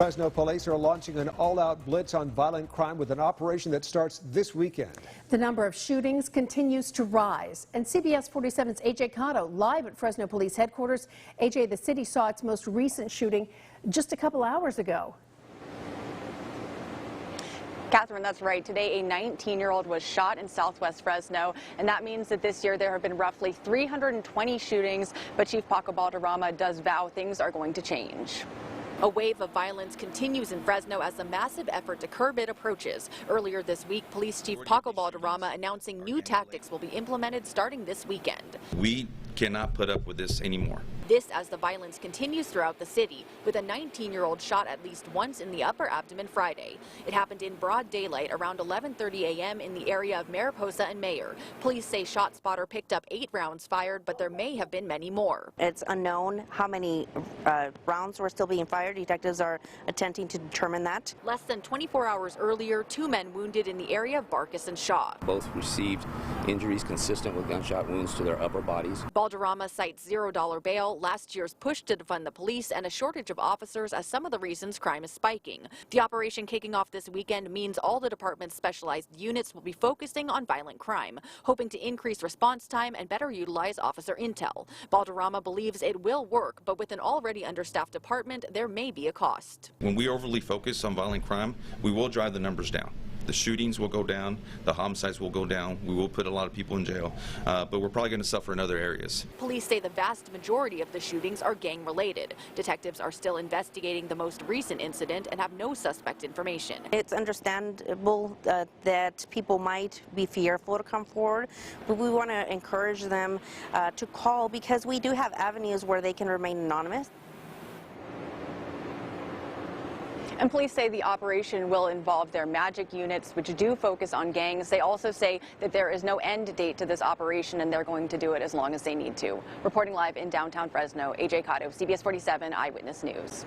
Fresno police are launching an all-out blitz on violent crime with an operation that starts this weekend. The number of shootings continues to rise. And CBS 47's A.J. Cotto live at Fresno Police Headquarters. A.J., the city saw its most recent shooting just a couple hours ago. Catherine, that's right. Today, a 19-year-old was shot in southwest Fresno, and that means that this year there have been roughly 320 shootings, but Chief Paco Balderrama does vow things are going to change. A wave of violence continues in Fresno as a massive effort to curb it approaches. Earlier this week, Police Chief Paco Balderrama announcing new tactics will be implemented starting this weekend. We cannot put up with this anymore. This as the violence continues throughout the city, with a 19-year-old shot at least once in the upper abdomen Friday. It happened in broad daylight around 11:30 a.m. in the area of Mariposa and Mayor. Police say ShotSpotter picked up 8 rounds fired, but there may have been many more. It's unknown how many rounds were still being fired. Detectives are attempting to determine that. Less than 24 hours earlier, 2 men wounded in the area of Barkus and Shaw. Both received injuries consistent with gunshot wounds to their upper bodies. Balderrama cites $0 bail, last year's push to defund the police, and a shortage of officers as some of the reasons crime is spiking. The operation kicking off this weekend means all the department's specialized units will be focusing on violent crime, hoping to increase response time and better utilize officer intel. Balderrama believes it will work, but with an already understaffed department, there may be a cost. When we overly focus on violent crime, we will drive the numbers down. The shootings will go down, the homicides will go down, we will put a lot of people in jail, but we're probably going to suffer in other areas. Police say the vast majority of the shootings are gang-related. Detectives are still investigating the most recent incident and have no suspect information. It's understandable that people might be fearful to come forward, but we want to encourage them to call because we do have avenues where they can remain anonymous. And police say the operation will involve their magic units, which do focus on gangs. They also say that there is no end date to this operation, and they're going to do it as long as they need to. Reporting live in downtown Fresno, A.J. Cotto, CBS 47 Eyewitness News.